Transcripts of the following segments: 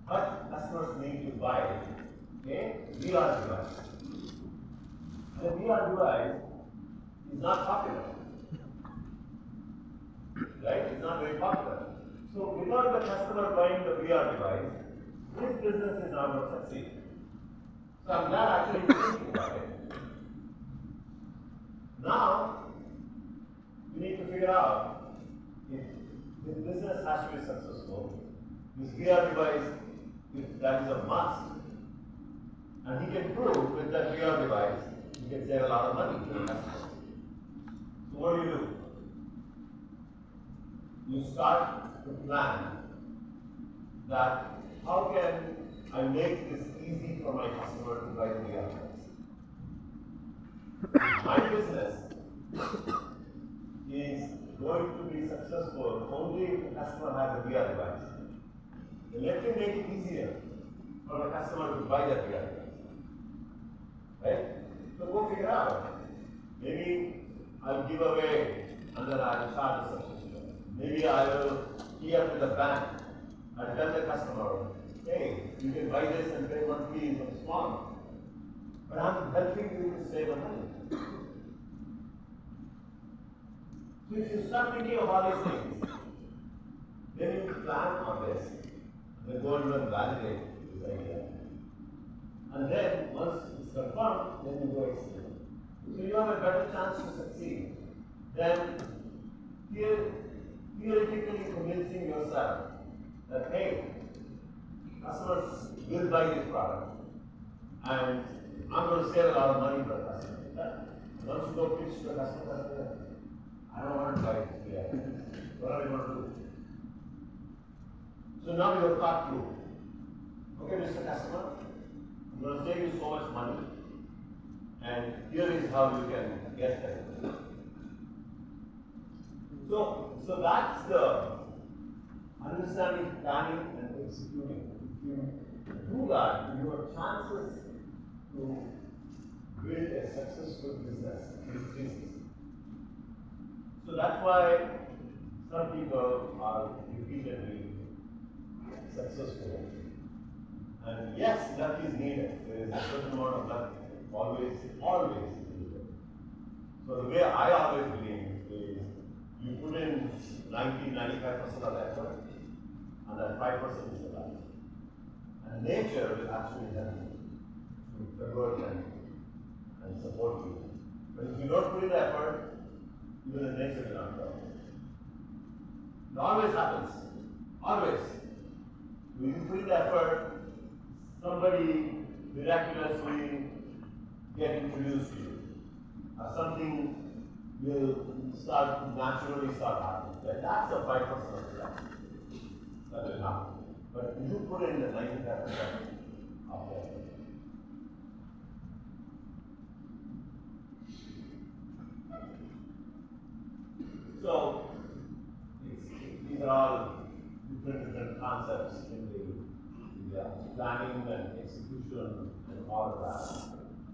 but customers need to buy a VR device. The VR device is not popular, right? It's not very popular. So without the customer buying the VR device, this business is not going to succeed. So I'm glad actually you're thinking about it. Now, we need to figure out if this business has to be successful. This VR device, if that is a must, and he can prove with that VR device, he can save a lot of money to the customer. So what do? You start to plan that how can I make this easy for my customer to buy the VR device. My business is going to be successful only if the customer has a VR device. Then let me make it easier for the customer to buy that VR device. Right? So go figure out. Maybe I'll give away and then I'll charge a subscription. Maybe I will key up with the bank and tell the customer, hey, you can buy this and pay monthly in a small amount. But I'm helping you to save money. So if you start thinking of all these things, then you plan on this, and then go and validate this idea. And then once it's confirmed, then you go execute. So you have a better chance to succeed than theoretically convincing yourself that hey, customers will buy this product, and I'm going to save a lot of money for the customer. Once you go pitch to the customer, I don't want to buy it yet. What are we going to do? So now you have thought through. Okay, Mr. Customer, I'm going to save you so much money, and here is how you can get there. So that's the understanding, planning, and executing. If you do that, your chances to build a successful business increases. So that's why some people are repeatedly successful. And yes, luck is needed. There is a certain amount of luck always needed. So the way I always believe is you put in 90-95% of effort, and that 5% is the luck. And nature will actually help you to favor and support you. But if you don't put in the effort, even the nature will not help. It always happens. Always. When you put in the effort, somebody miraculously get introduced to you. Or something will naturally start happening. Right? That's the 5% of the luck. That will happen. But you put in the 95% of the effort. So, these are all different concepts in the planning and execution and all of that.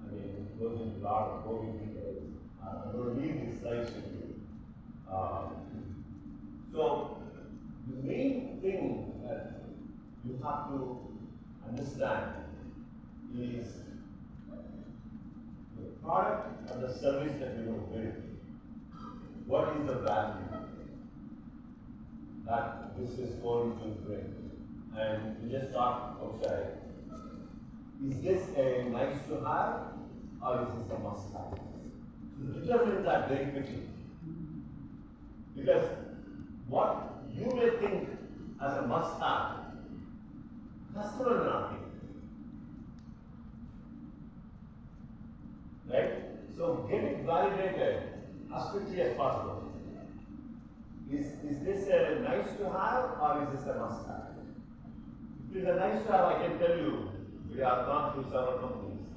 I mean, it goes into a lot of coding details. I'm going to leave these slides with you. So, the main thing that you have to understand is the product or the service that you will build. What is the value that this is going to bring? And we just talked outside. Is this a nice to have or is this a must have? So determine that very quickly. Because what you may think as a must have, customer will not think. Right? So get it validated as quickly as possible. Is this a nice to have or is this a must have? If it is a nice to have, I can tell you, we have gone through several companies.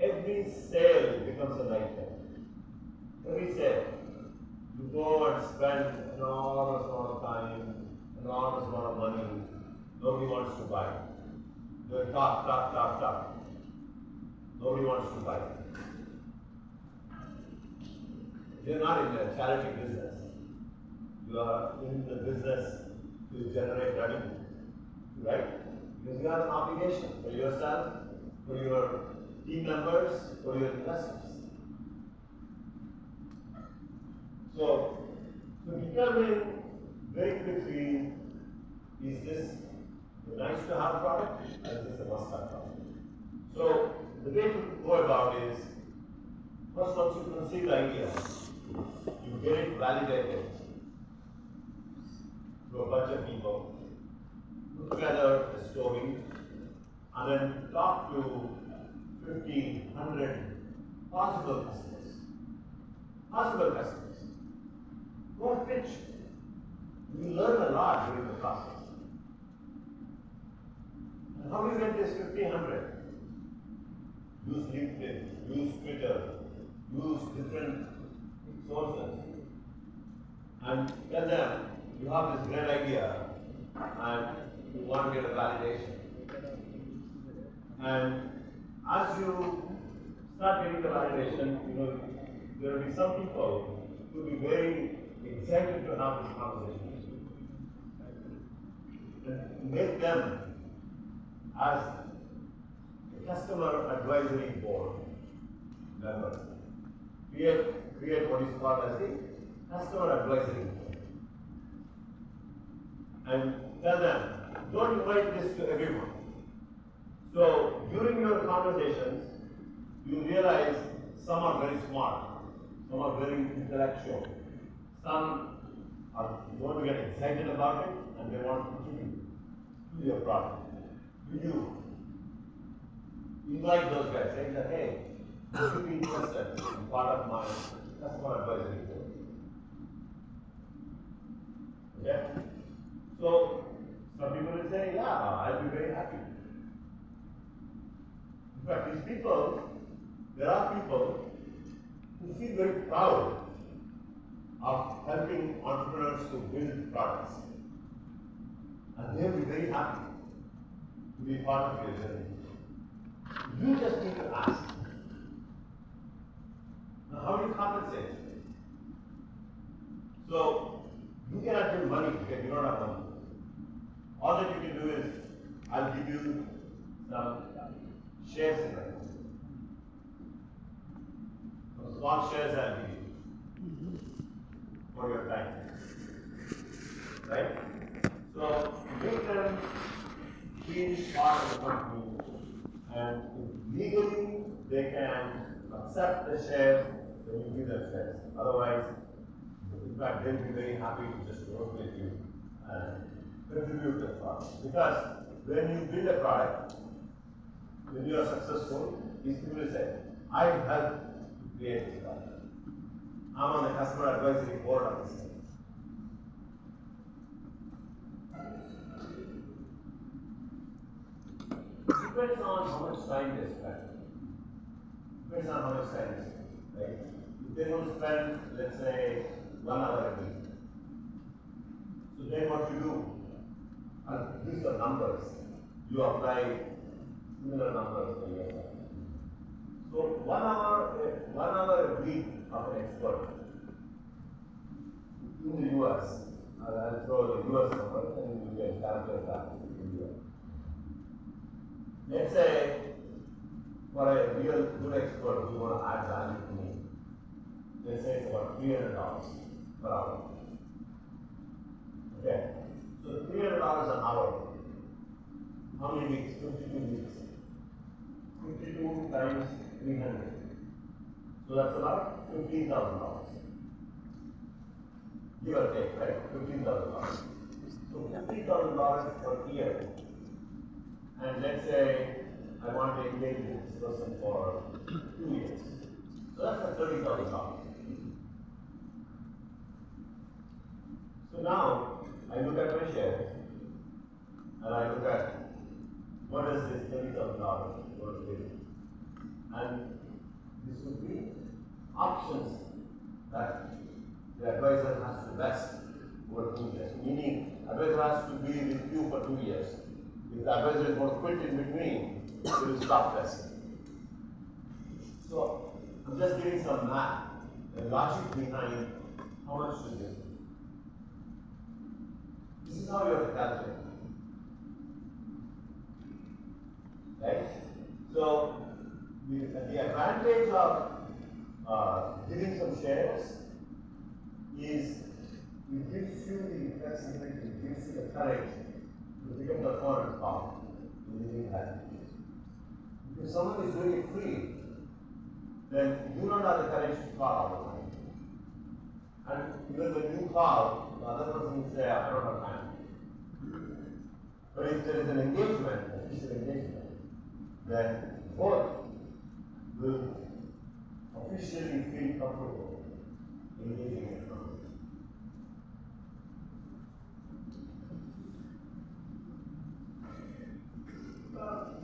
Every sale becomes a nightmare. Every sale. You go and spend an enormous amount of time, enormous amount of money. Nobody wants to buy. You talk. Nobody wants to buy. You're not in a charity business. You are in the business to generate revenue. right? Because you have an obligation for yourself, for your team members, for your investors. So, to determine very quickly, is this a nice to have product or is this a must have product? So, the way to go about is, first once you conceive the idea, you get it validated to a bunch of people, put together a story, and then talk to 50, 100 possible customers. Possible customers. Go pitch. You learn a lot during the process. And how do you get this 1,500? Use LinkedIn, use Twitter, use different sources, and tell them you have this great idea and you want to get a validation. And as you start getting the validation, there will be some people who will be very excited to have this conversation. And make them as a customer advisory board members. Create what is called as the customer advisory board. And tell them, don't invite this to everyone. So during your conversations, you realize some are very smart, some are very intellectual, some are going to get excited about it and they want to contribute to your product. You invite those guys, saying that, hey, would you be interested in part of my customer advisory board? Okay? So some people will say, yeah, I'll be very happy. In fact, these people, there are people who feel very proud of helping entrepreneurs to build products. And they'll be very happy to be part of your journey. You just need to ask. Now, how do you compensate? So, you cannot give money because you don't have money. All that you can do is, I'll give you some shares in my company. Some small shares I'll give you for your time. Right? So, make them feel part of the company, and if legally they can accept the shares, then you give them shares. Otherwise, in fact, they'll be very happy to just work with you and contribute to the product. Because when you build a product, when you are successful, these people will say, I helped to create this product. I'm on the customer advisory board of this thing. It depends on how much time they spend. Depends on how much time they spend, right? If they don't spend, let's say, 1 hour a week. So then what you do, these are numbers. You apply similar numbers for yourself. So 1 hour a week of an expert in the US, I'll throw the US number and you can calculate that in India. Let's say for a real good expert who want to add value to me, let's say it's about $300 per hour. Okay, so $300 an hour. How many weeks? 52 weeks. 52 times 300. So that's about $15,000. Give or take, right? $15,000. So $15,000 per year. And let's say I want to engage with this person for 2 years. So that's $30,000. So now I look at my shares and I look at what is this $30,000 going to do. And this would be options that the advisor has to vest over 2 years. Meaning, advisor has to be with you for 2 years. If the advisor is going to quit in between, it will stop vesting. So, I'm just giving some math, the logic behind how much to give. This is how you have to calculate. So the advantage of giving some shares is it gives you the flexibility, it gives you the courage to become the foreign power in living life. If someone is doing it free, then you don't have the courage to call all the time. And even when you call, the other person will say, I don't have time. But if there is an engagement, official engagement, then both will officially feel comfortable engaging in it.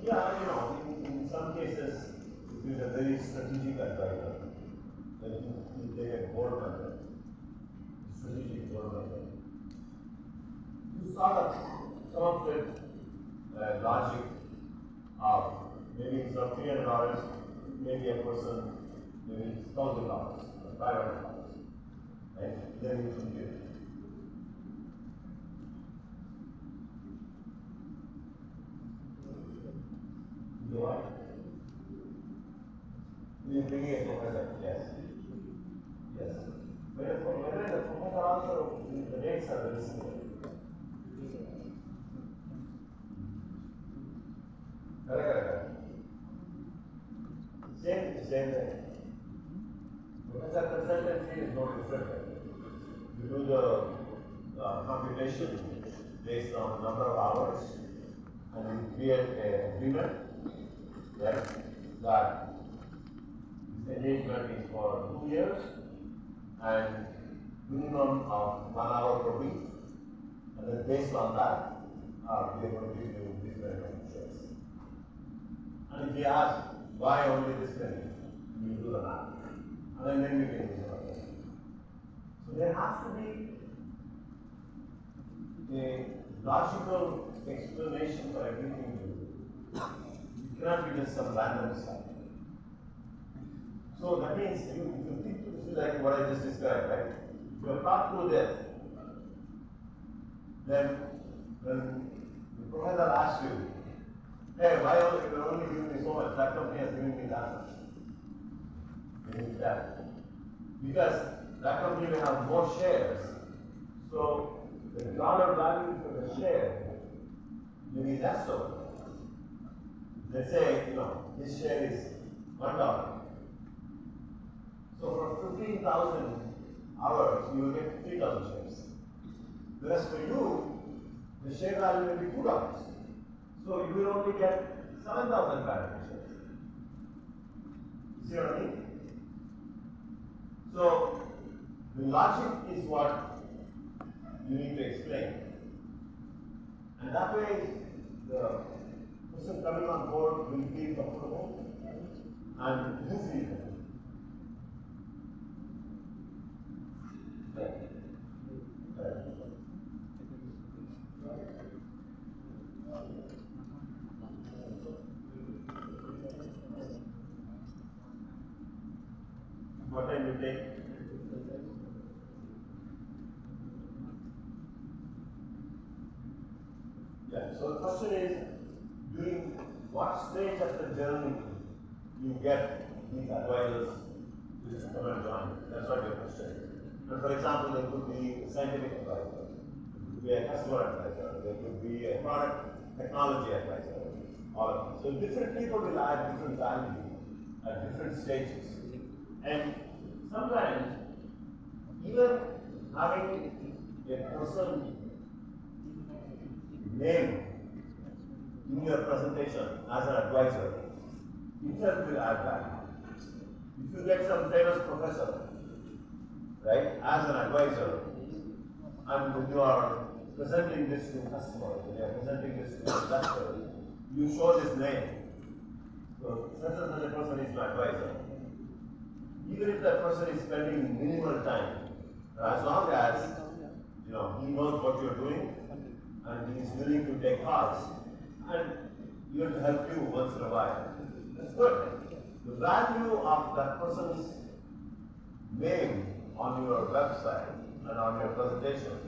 Yeah, in some cases, if it is a very strategic advisor, then you take a board member, strategic board member. You sort of come up with logic of maybe it's not $300, maybe a person, maybe it's $1,000, $500, right? Then you compute it. You are? You bring a professor, yes. Yes. Whether the professor also, the rates are very similar. Correct. Same thing. Professor consultancy is no different. You do the computation based on number of hours and you create an agreement, right, that this engagement is for 2 years and minimum of 1 hour per week, and then based on that, we are going to give you this many shares. And if you ask why only this many, you do the math, and then we can use it. So there has to be a logical explanation for everything you do. It cannot be just some random stuff. So that means if you think this is like what I just described, right? If you are taught through this, then when the professor asks you, hey, why are you only giving me so much? That company has given me that much. You need that. Because that company will have more shares. So the dollar value for the share may be less so. Let's say, this share is $1. So for 15,000 hours, you will get 3,000 shares. Whereas for you, the share value will be $2. So you will only get 7,000 shares. You see what I mean? So the logic is what you need to explain. And that way, the person coming on board will feel comfortable and you feel comfortable. What time you take? Yeah, so the question is, during what stage of the journey you get these advisors to come and join? That's what your question is. But for example, there could be a scientific advisor, there could be a customer advisor, there could be a product technology advisor, all of them. So different people will add different value at different stages. And sometimes, even having a person name in your presentation as an advisor itself will add value. If you get some famous professor, right, as an advisor, and when you are presenting this to customers, when you are presenting this to investors, you show this name. So such and such a person is my advisor. Even if that person is spending minimal time, as long as he knows what you're doing and he is willing to take calls and even to help you once in a while, that's good. The value of that person's name on your website and on your presentation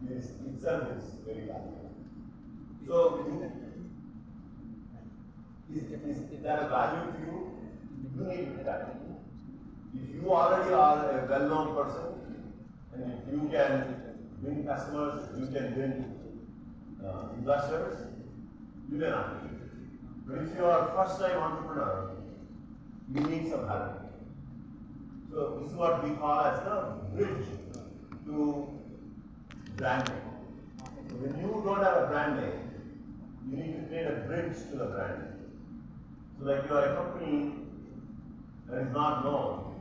itself is very valuable. So Is that a value to you? You need that. If you already are a well-known person, and if you can win customers, if you can win investors, you may not need it. But if you are a first-time entrepreneur, you need some help. So this is what we call as the bridge to brand name. So when you don't have a brand name, you need to create a bridge to the brand name. So like you are a company that is not known,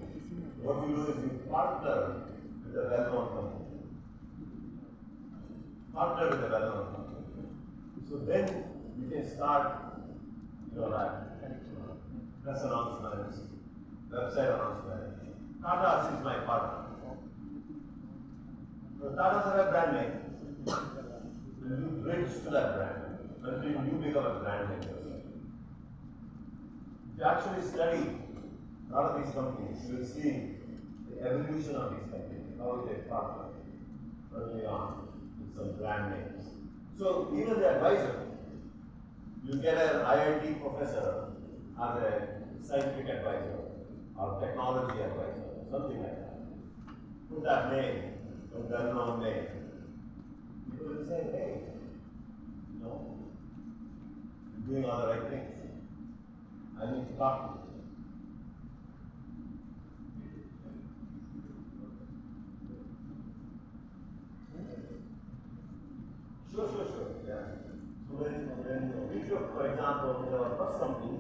what you do is you partner with a well-known company. Partner with a well-known company. So then you can start press announcements, website announcements. Tata is my partner. So Tata has a brand name. And you bridge to that brand until you become a brand name yourself. If you actually study a lot of these companies, you will see the evolution of these companies, how they partner early on with some brand names. So even the advisor, you get an IIT professor as a scientific advisor or technology advisor, something like that. Put that name, a well-known name. People will say, hey, you're doing all the right things. I need to talk to you. Sure. Yeah. So when we took, for example, in our first company,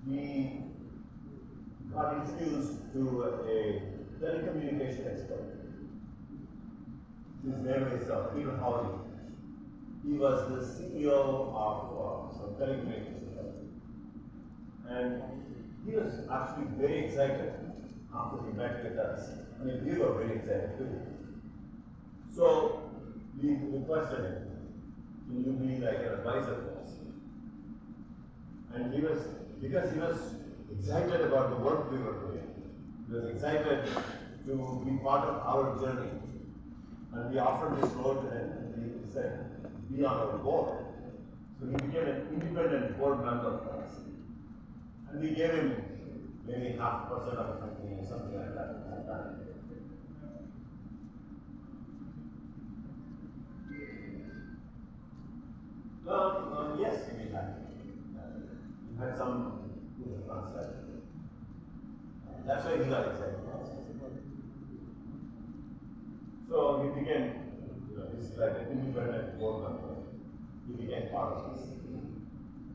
we got introduced to a telecommunication expert. His name is Peter Howley. He was the CEO of some telecommunication company. And he was actually very excited after he met with us. I mean, we were very excited too. So we requested him, can you be like an advisor for us? And because he was excited about the work we were doing, he was excited to be part of our journey. And we offered this role to him, and he said, be on our board. So he became an independent board member for us. And we gave him maybe 0.5% of the company or something like that at that time. Yes, we had. We had some proof of concept. That's why he got excited. So he became, he's like an independent board member. He became part of us.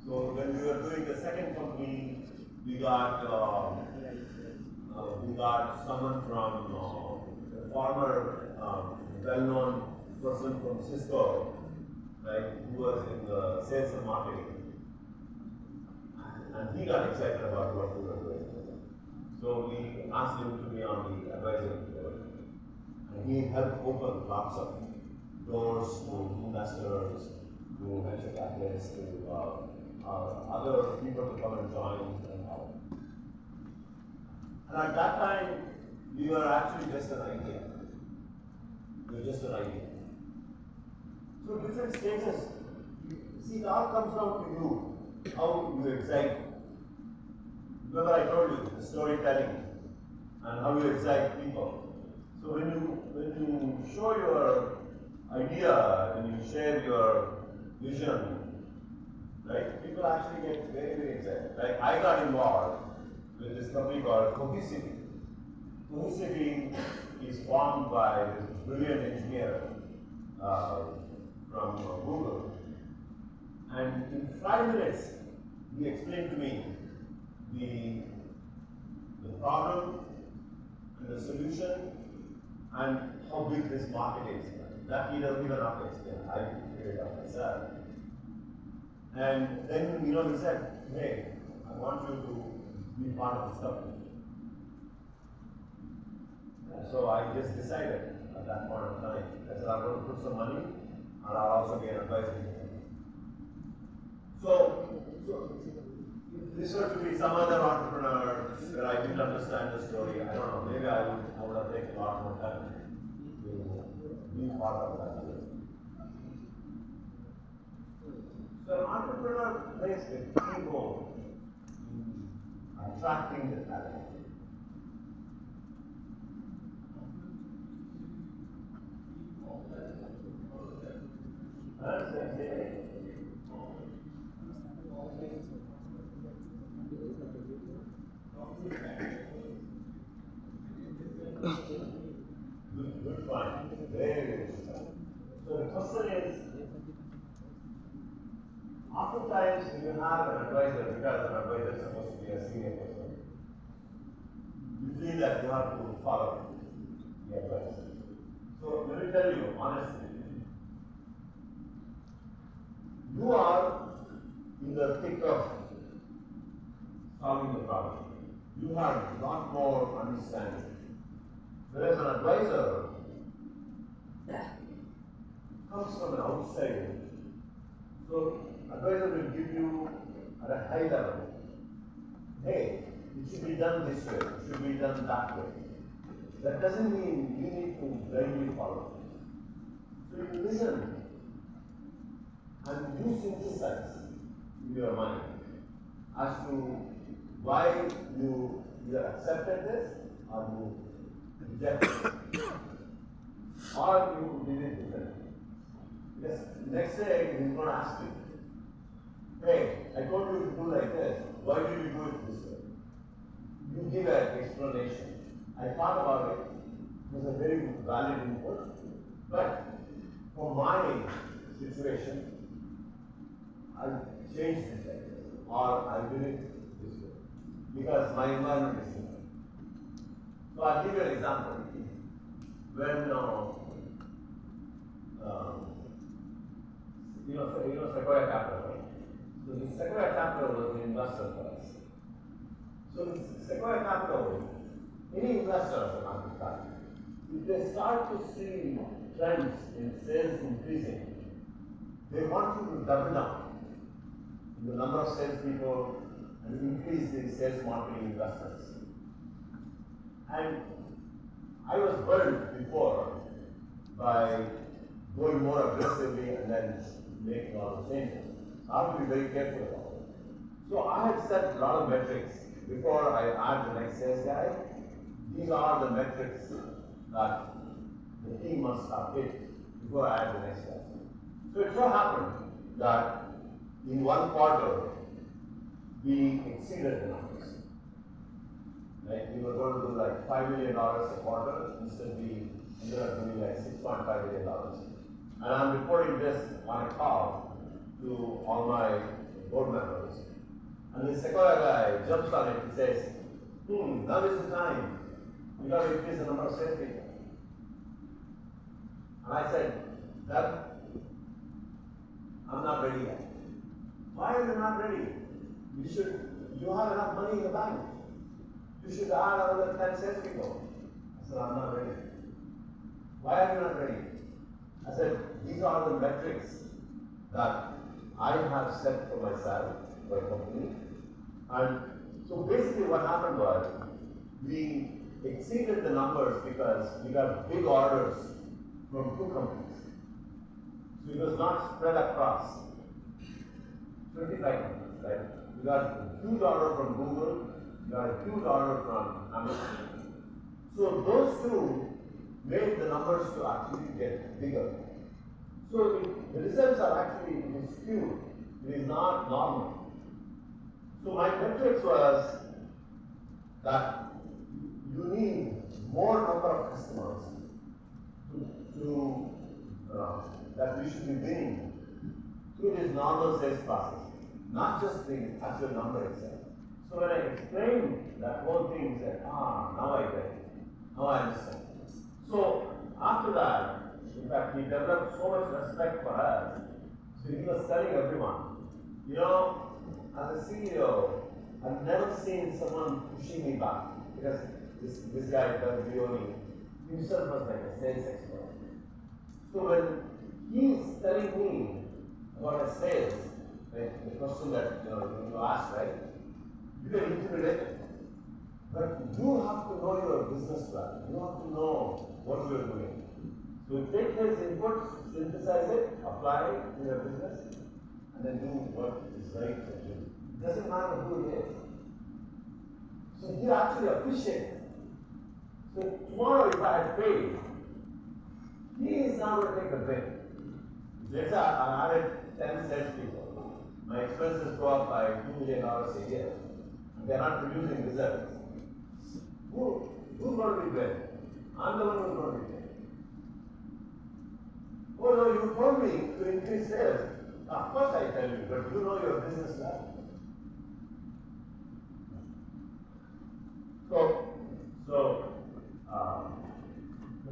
So when we were doing the second company, we got someone from a former well-known person from Cisco, right, who was in the sales and marketing. And he got excited about what we were doing. So we asked him to be on the advisory board. And he helped open lots of doors to investors, to venture capitalists, to other people to come and join and help. And at that time, we were actually just an idea. We were just an idea. So different stages. See, it all comes down to you, how you excite. Remember I told you, the storytelling and how you excite people. So when you show your idea, when you share your vision, right, people actually get very, very excited. Like I got involved with this company called Cohesivity. Cohesivity is formed by this brilliant engineer from Google. And in 5 minutes, he explained to me the problem and the solution and how big this market is. That he doesn't even have to explain. I figured it out myself. And then, he said, hey, I want you to be part of this company. So I just decided at that point of time, I said, I'm going to put some money and I'll also be an advisor. So if this were to be some other entrepreneur where I didn't understand the story, I don't know, maybe I would have taken a lot more time to be part of that. So an entrepreneur what plays a key role in attracting the talent? Good point. Very good. So the question is, oftentimes you have an advisor, because an advisor is supposed to be a senior person. You feel that you have to follow the advice. So let me tell you honestly, you are in the thick of solving the problem. You have a lot more understanding. Whereas an advisor comes from an outside. So advisor will give you at a high level, hey, it should be done this way, it should be done that way. That doesn't mean you need to blindly follow. So you listen and you synthesize in your mind as to why you either accepted this or you rejected it, or you did it differently. Because next day he's going to ask you, hey, I told you to do like this, why did you do it this way? You give an explanation. I thought about it, it was a very valid input, but for my situation, I changed it like this, or I did it this way, because my environment is different. So I'll give you an example. When Sequoia Capital, right? So the Sequoia Capital was an investor for us. So the Sequoia Capital, any investor on the start, if they start to see trends in sales increasing, they want you to double down in the number of salespeople and increase the sales marketing investments. And I was burned before by going more aggressively and then making all the changes. So I have to be very careful about it. So I had set a lot of metrics before I add the next sales guy. These are the metrics that the team must have hit before I add the next guy. So it so happened that in one quarter we exceeded the numbers. Like we were going to do like $5 million a quarter, instead we ended up doing like $6.5 million. And I'm reporting this on a call to all my board members. And the Sequoia guy jumps on it and says, now is the time. We got to increase the number of salespeople. And I said, that I'm not ready yet. Why are you not ready? You have enough money in the bank. You should add another 10 salespeople. I said, I'm not ready. Why are you not ready? I said, these are the metrics that I have set for myself, for a company. And so basically what happened was, we exceeded the numbers because we got big orders from 2 companies. So it was not spread across 25 companies, right? We got a huge order from Google, we got a huge order from Amazon. So those 2 made the numbers to actually get bigger. So the results are actually skewed. It is not normal. So my metrics was that you need more number of customers that we should be winning through this normal sales process, not just the actual number itself. So when I explained that whole thing, he said, now I get it. Now I understand. So after that, in fact, he developed so much respect for us. So he was telling everyone, as a CEO, I've never seen someone pushing me back, because this guy, Bioni, himself was like a sales expert. So when he's telling me about a sales, like the question that you asked, right? You can intimidate it. But you have to know your business plan. You have to know what you are doing. So take his inputs, synthesize it, apply it in your business, and then do what is right for you. It doesn't matter who it is. So he actually appreciates it. So tomorrow if I had failed, he is now going to take the blame. Let's say I added 10 salespeople. My expenses go up by $2 million a year. And they're not producing results. Who's going to be blamed? I'm the one who's going to be blamed. Oh no, you told me to increase sales. Of course I tell you, but you know your business well.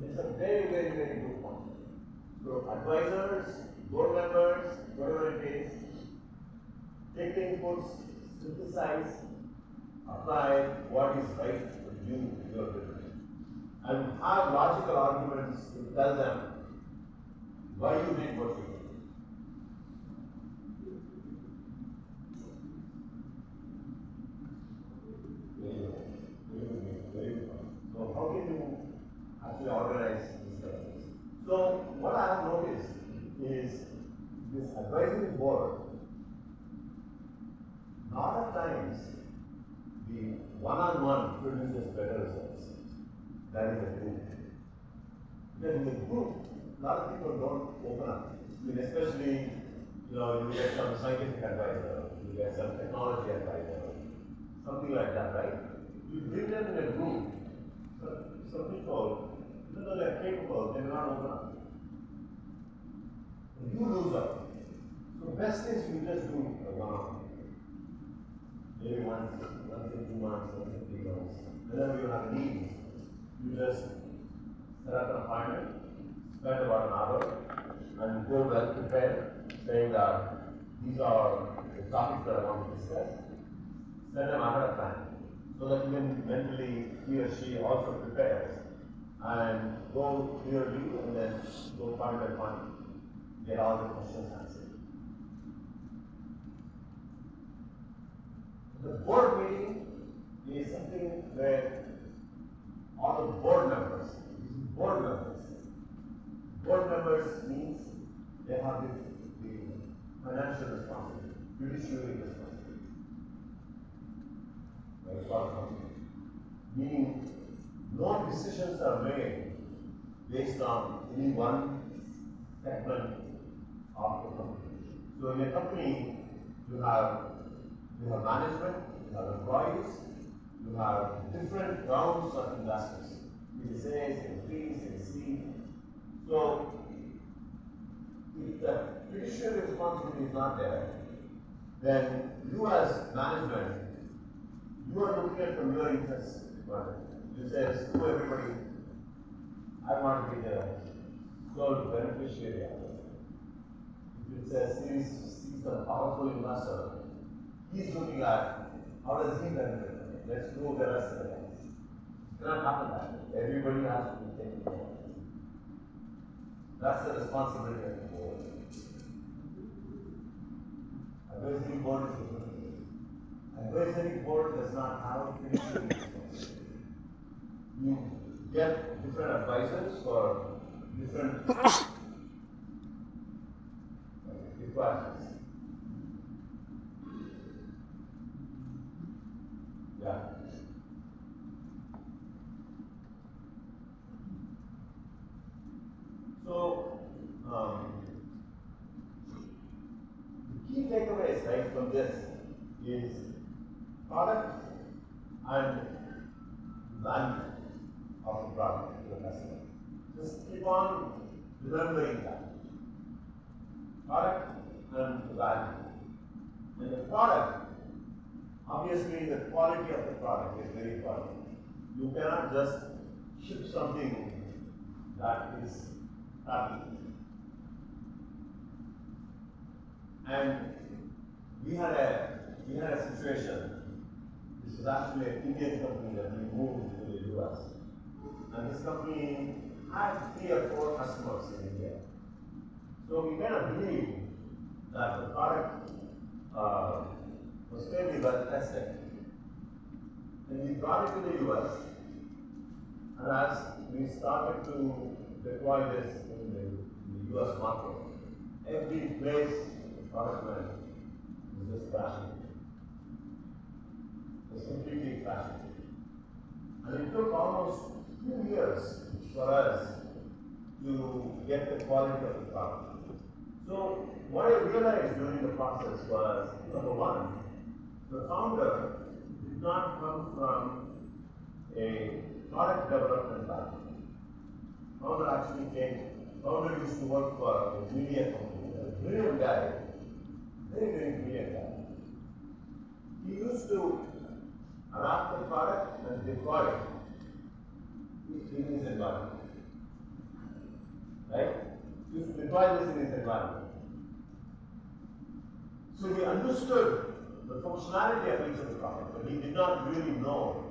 It's a very, very, very good point. So advisors, board members, whatever it is, take the inputs, synthesize, apply what is right for you, your business, and have logical arguments to tell them why you did what you did. Very good. So how can you actually organize these things? So what I have noticed is this advisory board, a lot of times the one-on-one produces better results than in the group. Because in the group, a lot of people don't open up. I mean, especially, you get some scientific advisor, you get some technology advisor, something like that, right? You bring them in a group. Some people, even though they're capable, they will not open up. You lose out. So best is you just do a one-on-one. Maybe once in 2 months, once in 3 months. Whenever you have needs, you just set up an appointment, spend about an hour, and go well prepared, saying that these are the topics that I want to discuss. Set them ahead of time, so that even mentally he or she also prepares and go clearly and then go point by point, get all the questions answered. The board meeting is something where all the board members means they have the financial responsibility, fiduciary responsibility. Meaning no decisions are made based on any one segment of the company. So in a company, you have management, you have employees, you have different rounds of investors. Series A, Series B, Series C. So if the fiduciary responsibility is not there, then you as management, you are looking at from your interests. You say, screw everybody, I want to be the sole beneficiary of it. If it says he's a powerful investor, he's looking at how does he benefit from it. Let's do the rest of the guys. It cannot happen that way. Everybody has to be taken care of. That's the responsibility of the board. Advisory board is different. Advisory board does not have fiduciary responsibility. You get different advisors for different requirements. Yeah. So, the key takeaways, right, from this is product and value of the product to the customer. Just keep on remembering that. Product and value. And the product, obviously the quality of the product is very important. You cannot just ship something that is crappy. And we had a situation. This was actually an Indian company that we moved to the US. And this company had 3 or 4 customers in India. So we kind of believed that the product was fairly well tested. And we brought it to the US, and as we started to deploy this in the US market, every place product line was just crashing. It was completely crashing. And it took almost 2 years for us to get the quality of the product. So what I realized during the process was, number one, the founder did not come from a product development background. Founder used to work for a media company, a brilliant guy, very, very brilliant guy. He used to adapt the product and deploy it in his environment. Right? He used to deploy this in his environment. So he understood the functionality of each of the products, but he did not really know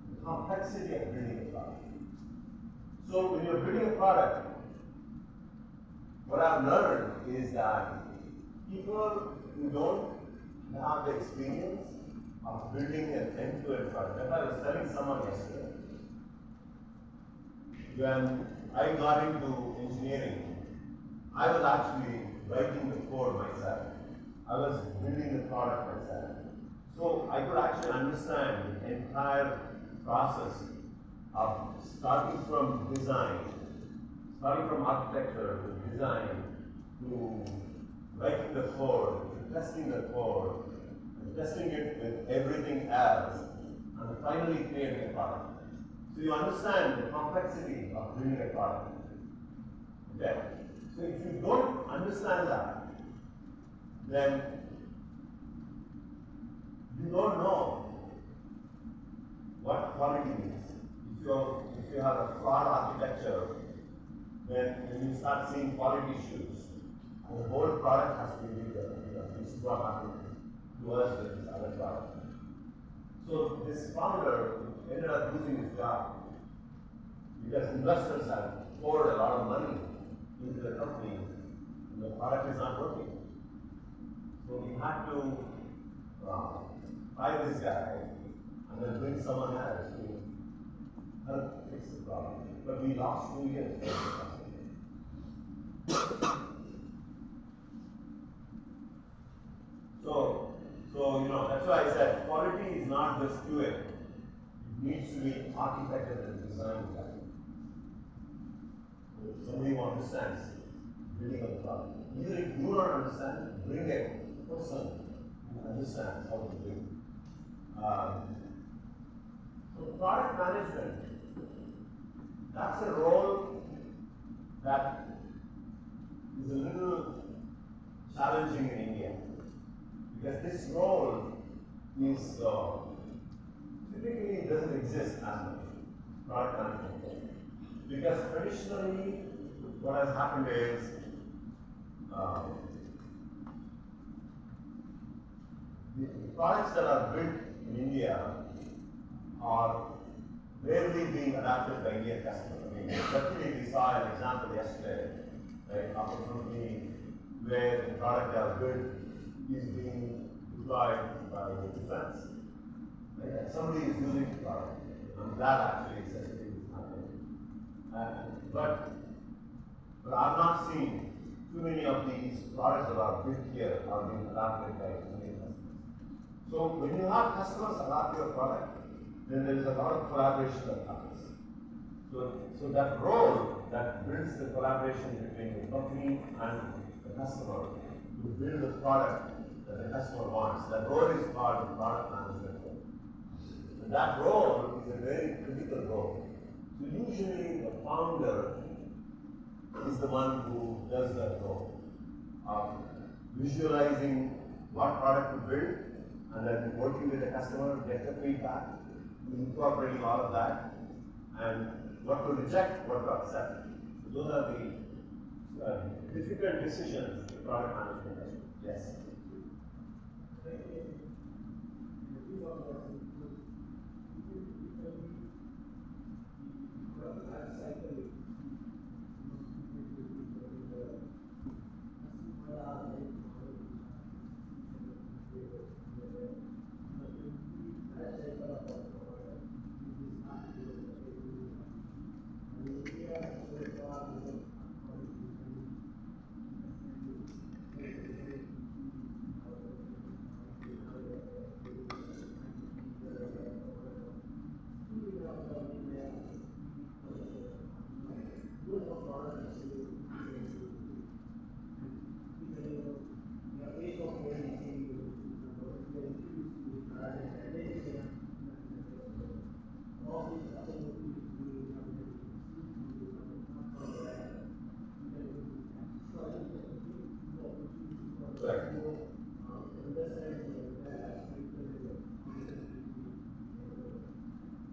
the complexity of building a product. So when you're building a product, what I've learned is that people who don't have the experience of building an end-to-end product. Like I was telling someone yesterday, when I got into engineering, I was actually writing the code myself. I was building the product myself. So I could actually understand the entire process of starting from design, starting from architecture to design, to writing the code, to testing the code, and testing it with everything else, and finally creating a product. So you understand the complexity of building a product. Okay? So if you don't understand that, then you don't know what quality means. If you have a flawed architecture, then when you start seeing quality issues, the whole product has to be rebuilt. This is what happened to us with this other product. So this founder ended up losing his job because investors have poured a lot of money into the company and the product is not working. So we had to fire this guy and then bring someone else to help fix the problem. But we lost 2 years. So that's why I said quality is not just QA. It needs to be architected and designed right. So somebody who understands building a product. Even if you don't understand, bring a person who understands how to do. So product management, that's a role that is a little challenging in India. Because this role is typically doesn't exist as much, product management role. Because traditionally, what has happened is the products that are built in India are rarely being adapted by Indian customers. I mean, luckily we saw an example yesterday, right, of a company where the product they have built is being deployed by the defense. Right? Somebody is using the product. I'm glad actually such a thing is happening. But I've not seen too many of these products that are built here are being adapted by Indian customers. So when you have customers adapt your product, then there is a lot of collaboration that happens. So that role that builds the collaboration between the company and the customer to build the product that the customer wants, that role is called the product management role. And that role is a very critical role. So usually the founder is the one who does that role of visualizing what product to build and then working with the customer, get the feedback, incorporating all of that, and what to reject, what to accept. So those are the difficult decisions the product management does. Yes. Correct.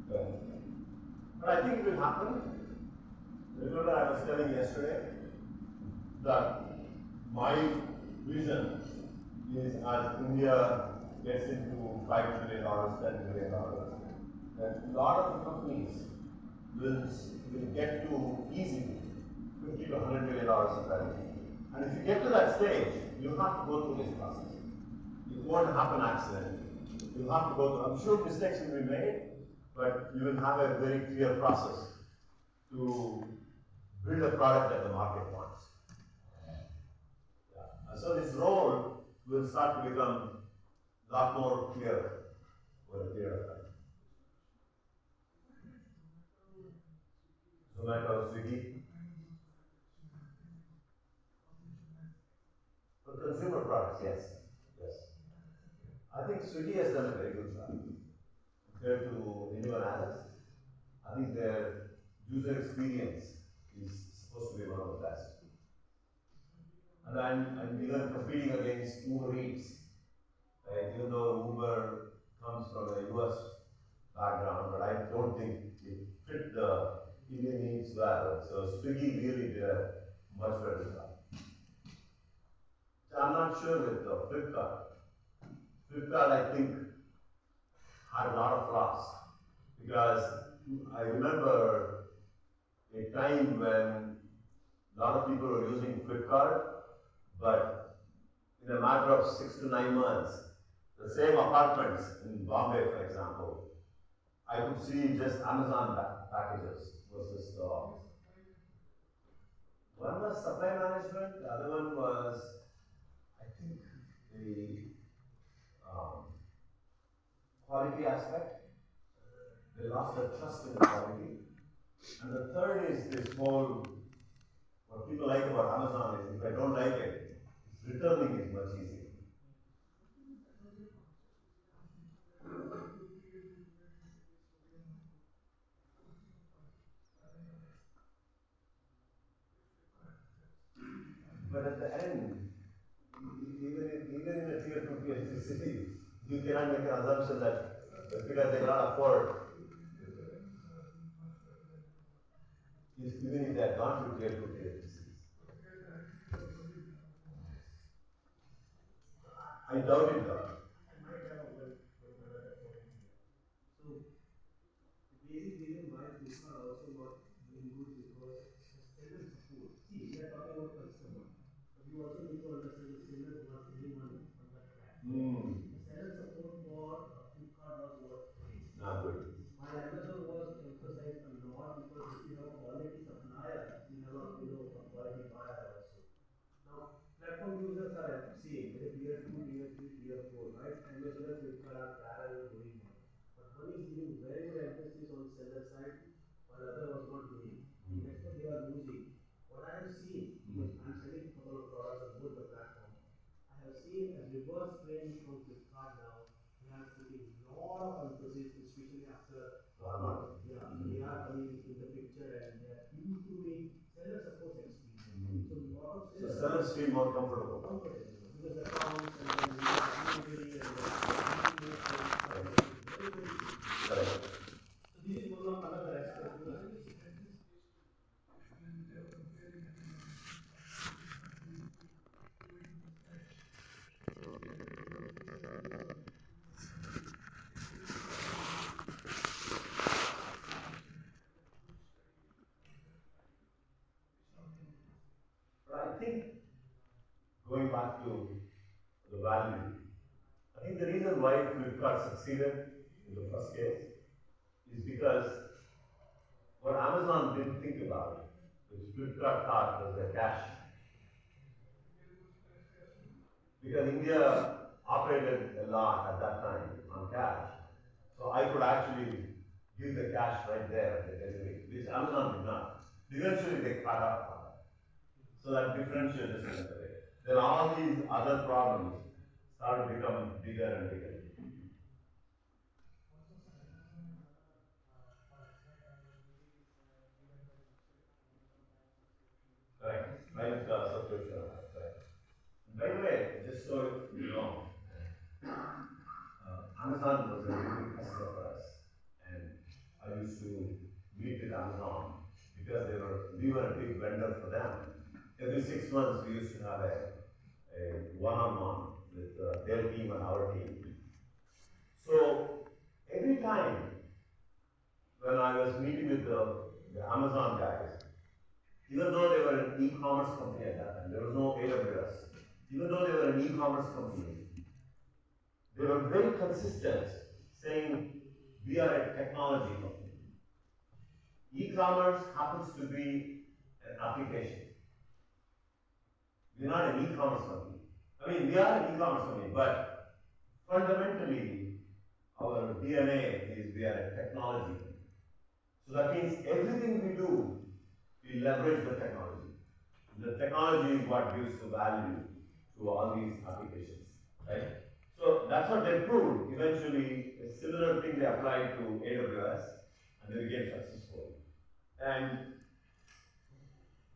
Correct. But I think it will happen. Remember, I was telling yesterday that my vision is as India gets into $5 trillion, $10 trillion, that a lot of companies will, will get to easily $50 to $100 million in revenue. And if you get to that stage, you have to go through this process. It won't happen accidentally. You'll have to go through, I'm sure mistakes will be made, but you will have a very clear process to build a product that the market wants. Yeah. And so this role will start to become a lot more clear over a period of time. Zomato, Swiggy, for consumer products, yes. Yes. I think Swiggy has done a very good job compared to anyone else. I think their user experience is supposed to be one of the best. And I'm even competing against Uber Eats. Right? Even though Uber comes from a US background, but I don't think it fit the Indian needs well. So Swiggy really did a much better job. So I'm not sure with Flipkart. Flipkart, I think, had a lot of flaws because I remember a time when a lot of people were using Flipkart, but in a matter of 6 to 9 months, the same apartments in Bombay, for example, I could see just Amazon packages versus one was supply management, the other one was, I think, the quality aspect. They lost their trust in the quality. And the third is this whole, what people like about Amazon is if I don't like it, returning is much easier. But at the end, even in a tier 2, tier 3 city, you cannot make an assumption that just because they cannot afford, even if they have gone to tier 2, tier 3 cities. I doubt it though. I might have another point here. So the basic reason why Flipkart also not doing good because the seller support. See, we are talking about customer, but you also need to understand the seller who are selling on that platform. The seller support for Flipkart was not great. Not good. While Amazon was emphasized a lot because if you have a quality supplier, you have a quality buyer also. Now, platform users are same, whether tier 2, tier 3, tier 4, right? Amazon and Flipkart are parallel going on. But one is giving very good emphasis on seller side, while other was not doing. And that's what they are losing. What I have seen, because I'm selling a couple of products on both the platforms, I have seen a reverse trend from Flipkart now. They are putting lot of emphasis, especially after yeah, they are coming in the picture and they are improving seller support experience. So lot of So sellers feel more comfortable. because the accounts and then we are communicating and very very Correct. so this is one of another aspect. But I think going back to the value, I think the reason why Flipkart succeeded in the first case is because what Amazon didn't think about, which Flipkart thought was the cash. Because India operated a lot at that time on cash. So I could actually give the cash right there at the delivery, which Amazon did not. Eventually they cut off on that. So that differential just went away. Then all these other problems started to become bigger and bigger. Correct. Right, subscription. Correct. By the way, just so you know, Amazon was a very big customer for us, and I used to meet with Amazon because we were a big vendor for them. Every 6 months we used to have a one-on-one with their team and our team. So every time when I was meeting with the Amazon guys, even though they were an e-commerce company at that time, there was no AWS, even though they were an e-commerce company, they were very consistent saying, we are a technology company. E-commerce happens to be an application. We're not an e-commerce company. I mean, we are an e-commerce company, but fundamentally, our DNA is we are a technology company. So that means everything we do, we leverage the technology. The technology is what gives the value to all these applications, right? So that's what they proved. Eventually, a similar thing they applied to AWS, and they became successful. And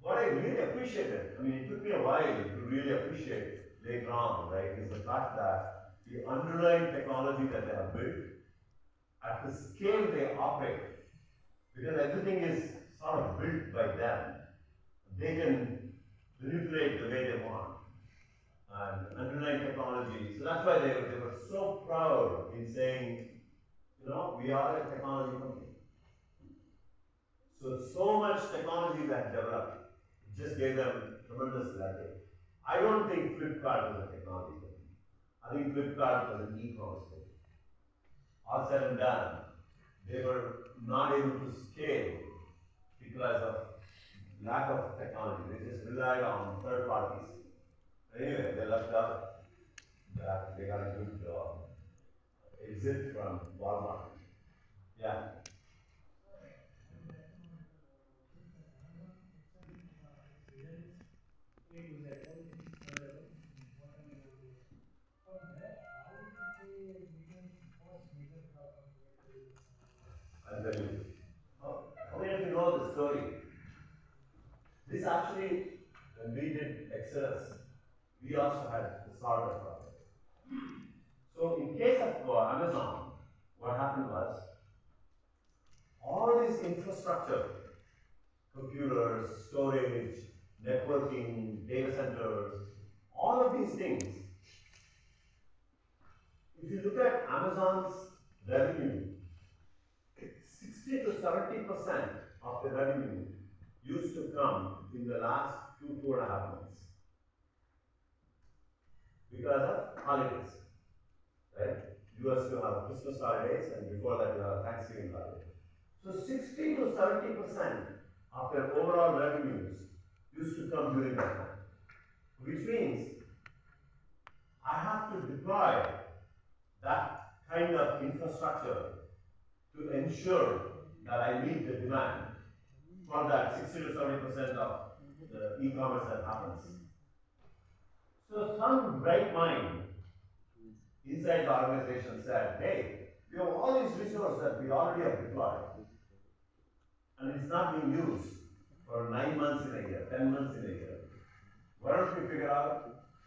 what I really appreciated, I mean, it took me a while to really appreciate later on, right, is the fact that the underlying technology that they have built, at the scale they operate, because everything is sort of built by them, they can manipulate the way they want. And underlying technology, so that's why they were so proud in saying, you know, we are a technology company. So much technology that developed just gave them tremendous leverage. I don't think Flipkart was a technology company. I think Flipkart was an e-commerce company. All said and done, they were not able to scale because of lack of technology. They just relied on third parties. Anyway, they left out that they got a good exit from Walmart. Yeah. I'll tell you. How many of you know the story? This actually, when we did Exodus, we also had the sort of problem. So in case of Amazon, what happened was, all this infrastructure, computers, storage, networking, data centers, all of these things, if you look at Amazon's revenue, 60 to 70% of the revenue used to come in the last 2.5 months because of holidays, right? You used to have Christmas holidays, and before that you have Thanksgiving holidays. So 60 to 70% of their overall revenues used to come during that time, which means I have to deploy that kind of infrastructure to ensure that I meet the demand for that 60 to 70% of the e-commerce that happens. So some bright mind inside the organization said, hey, we have all these resources that we already have deployed, and it's not being used for 9 months in a year, 10 months in a year. Why don't we figure out